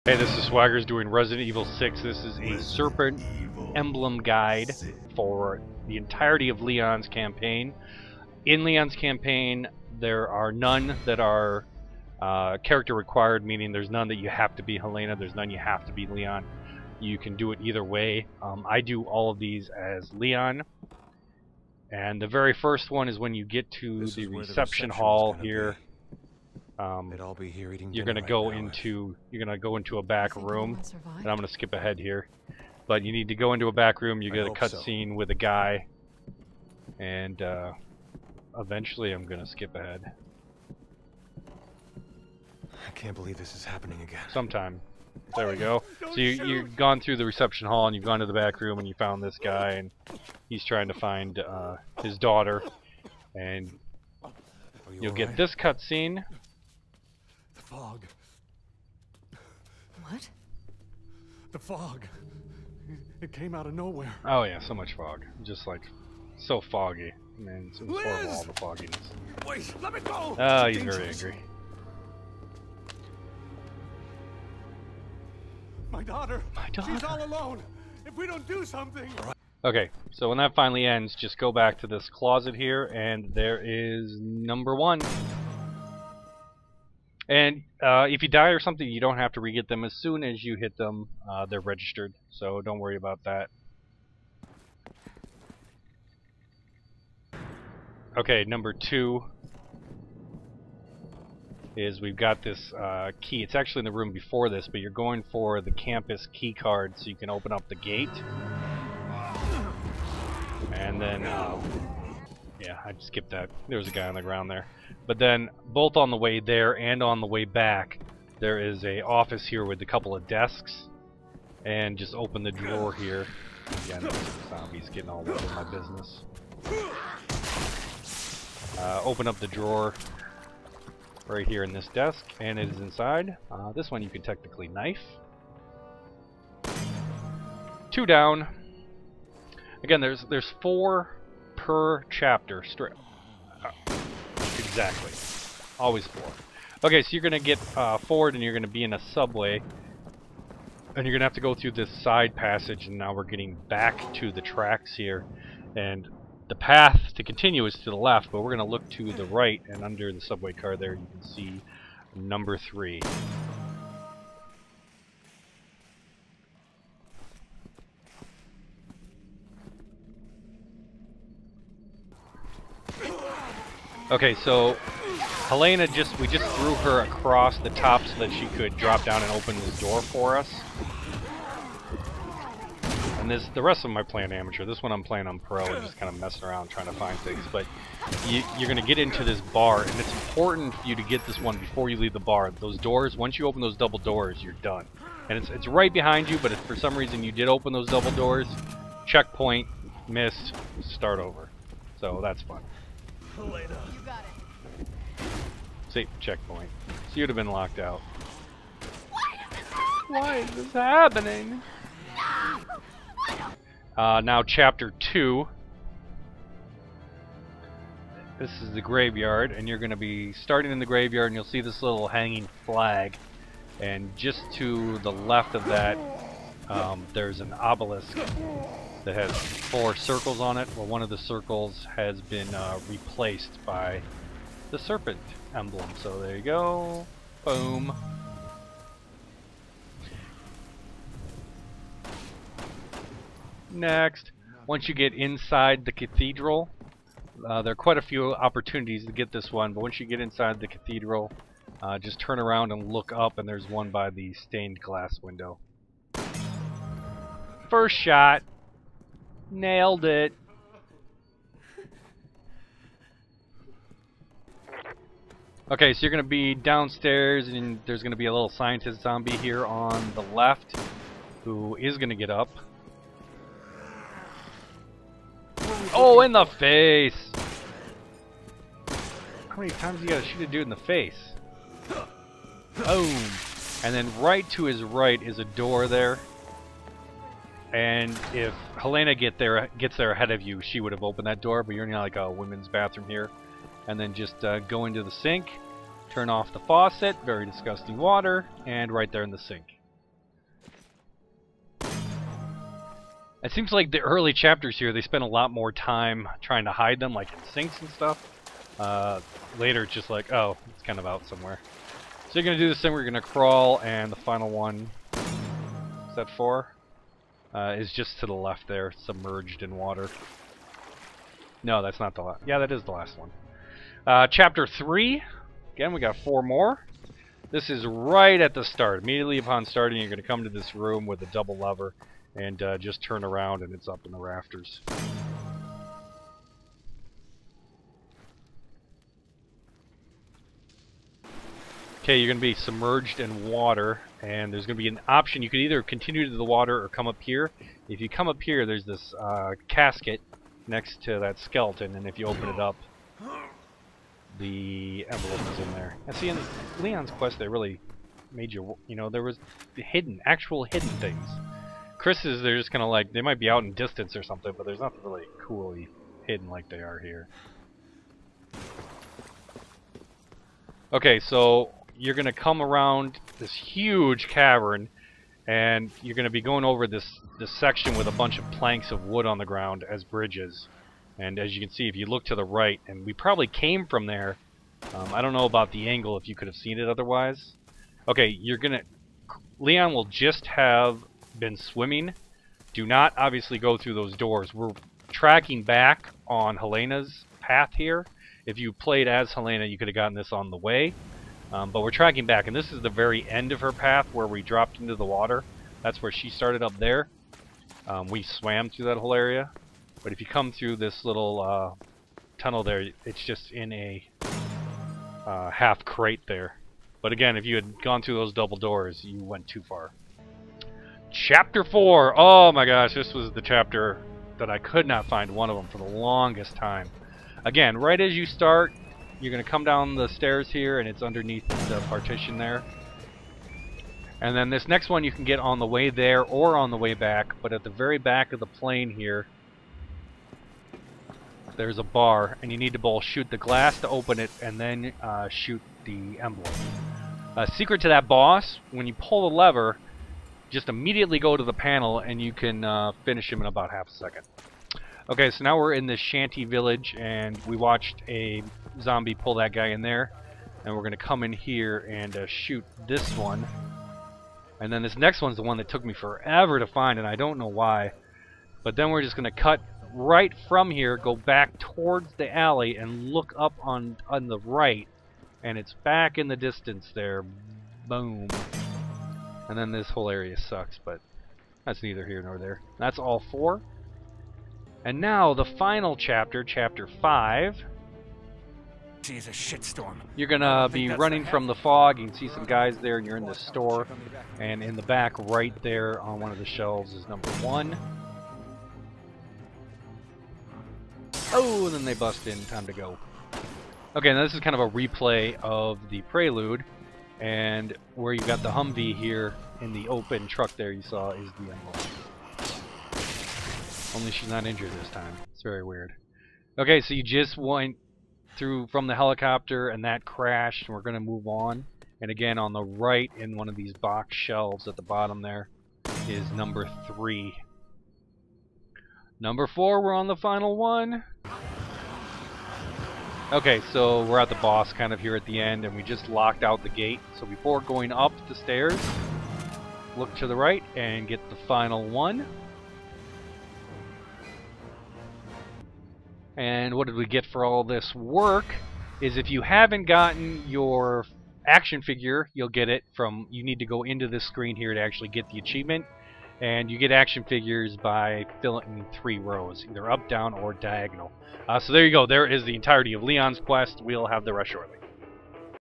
Hey, this is Swagger's doing Resident Evil 6. This is a Serpent Emblem guide for the entirety of Leon's campaign. In Leon's campaign, there are none that are character required, meaning there's none that you have to be Helena, there's none you have to be Leon. You can do it either way. I do all of these as Leon. And the very first one is when you get to the reception hall here. You're gonna go into a back room, and I'm gonna skip ahead here. But you need to go into a back room. You get a cutscene with a guy, and eventually I'm gonna skip ahead. I can't believe this is happening again. Sometime. There we go. So you've gone through the reception hall, and you've gone to the back room, and you found this guy, and he's trying to find his daughter, and you'll get this cutscene. Fog. What? The fog. It came out of nowhere. Oh yeah, so much fog. Just like, so foggy. Man, it's horrible, all the fogginess. Wait, let me go! Oh, he's very angry. My daughter! My daughter! She's all alone! If we don't do something! Okay, so when that finally ends, just go back to this closet here, and there is number 1. And if you die or something, you don't have to re-get them. As soon as you hit them, they're registered, so don't worry about that. Okay, number 2 is we've got this key. It's actually in the room before this, but you're going for the campus key card so you can open up the gate. And then, yeah, I skipped that. There was a guy on the ground there. But then, both on the way there and on the way back, there is a office here with a couple of desks. And just open the drawer here. Again, zombies getting all over my business. Open up the drawer right here in this desk, and it is inside. This one you can technically knife. 2 down. Again, there's 4 per chapter. Exactly. Always 4. Okay, so you're going to get forward, and you're going to be in a subway. And you're going to have to go through this side passage, and now we're getting back to the tracks here. And the path to continue is to the left, but we're going to look to the right, and under the subway car there you can see number 3. Okay, so Helena we just threw her across the top so that she could drop down and open the door for us. And the rest of them I play on amateur. This one I'm playing on pro and just kind of messing around trying to find things. But you're going to get into this bar, and it's important for you to get this one before you leave the bar. Those doors, once you open those double doors, you're done. And it's right behind you, but if for some reason you did open those double doors, checkpoint, missed, start over. So that's fun. Helena. You got it. See, checkpoint. So you'd have been locked out. Why is this happening? Now chapter 2. This is the graveyard, and you're going to be starting in the graveyard, and you'll see this little hanging flag. And just to the left of that, there's an obelisk that has 4 circles on it. Well, one of the circles has been replaced by the Serpent Emblem. So there you go. Boom. Next, once you get inside the cathedral, there are quite a few opportunities to get this one, but once you get inside the cathedral, just turn around and look up, and there's one by the stained glass window. First shot. Nailed it. Okay, so you're going to be downstairs, and there's going to be a little scientist zombie here on the left who is going to get up. Oh, in the face! How many times you got to shoot a dude in the face? Boom! And then right to his right is a door there. And if Helena gets there ahead of you, she would have opened that door, but you're in like a women's bathroom here. And then just go into the sink, turn off the faucet, very disgusting water, and right there in the sink. It seems like the early chapters here, they spend a lot more time trying to hide them, like in sinks and stuff. Later, it's just like, oh, it's kind of out somewhere. So you're going to do this thing, we're going to crawl, and the final one, is that 4? Is just to the left there, submerged in water. No, that's not the last. Yeah, that is the last one. Chapter 3. Again, we got 4 more. This is right at the start. Immediately upon starting, you're going to come to this room with a double lever and just turn around and it's up in the rafters. Okay, you're going to be submerged in water, and there's going to be an option. You could either continue to the water or come up here. If you come up here, there's this casket next to that skeleton, and if you open it up, the envelope is in there. And see, in Leon's quest, they really made you, you know, there was actual hidden things. Chris's, they're just kind of like, they might be out in distance or something, but there's nothing really coolly hidden like they are here. Okay, so you're going to come around this huge cavern, and you're going to be going over this section with a bunch of planks of wood on the ground as bridges. And as you can see, if you look to the right, and we probably came from there, I don't know about the angle if you could have seen it otherwise. Okay, you're going to, Leon will just have been swimming. Do not obviously go through those doors. We're tracking back on Helena's path here. If you played as Helena, you could have gotten this on the way. But we're tracking back, and this is the very end of her path where we dropped into the water. That's where she started up there. We swam through that whole area. But if you come through this little tunnel there, it's just in a half crate there. But again, if you had gone through those double doors, you went too far. Chapter 4! Oh my gosh, this was the chapter that I could not find one of them for the longest time. Again, right as you start, you're going to come down the stairs here, and it's underneath the partition there. And then this next one you can get on the way there or on the way back, but at the very back of the plane here, there's a bar, and you need to both shoot the glass to open it and then shoot the emblem. Secret to that boss, when you pull the lever, just immediately go to the panel and you can finish him in about half a second. Okay, so now we're in this shanty village, and we watched a zombie pull that guy in there, and we're going to come in here and shoot this one. And then this next one's the one that took me forever to find, and I don't know why. But then we're just going to cut right from here, go back towards the alley, and look up on the right, and it's back in the distance there. Boom. And then this whole area sucks, but that's neither here nor there. That's all 4. And now the final chapter, chapter 5. She's a shitstorm. You're gonna be running from the fog. You can see some guys there, and you're in the store. And in the back, right there on one of the shelves, is number 1. Oh, and then they bust in. Time to go. Okay, now this is kind of a replay of the prelude. And where you got the Humvee here in the open truck there you saw is the emblem. Only she's not injured this time. It's very weird. Okay, so you just went through from the helicopter and that crashed, and we're going to move on. And again, on the right in one of these box shelves at the bottom there is number 3. Number 4, we're on the final one. Okay, so we're at the boss kind of here at the end, and we just locked out the gate. So before going up the stairs, look to the right and get the final one. And what did we get for all this work is if you haven't gotten your action figure, you'll get it from, you need to go into this screen here to actually get the achievement. And you get action figures by filling 3 rows, either up, down, or diagonal. So there you go. There is the entirety of Leon's quest. We'll have the rest shortly.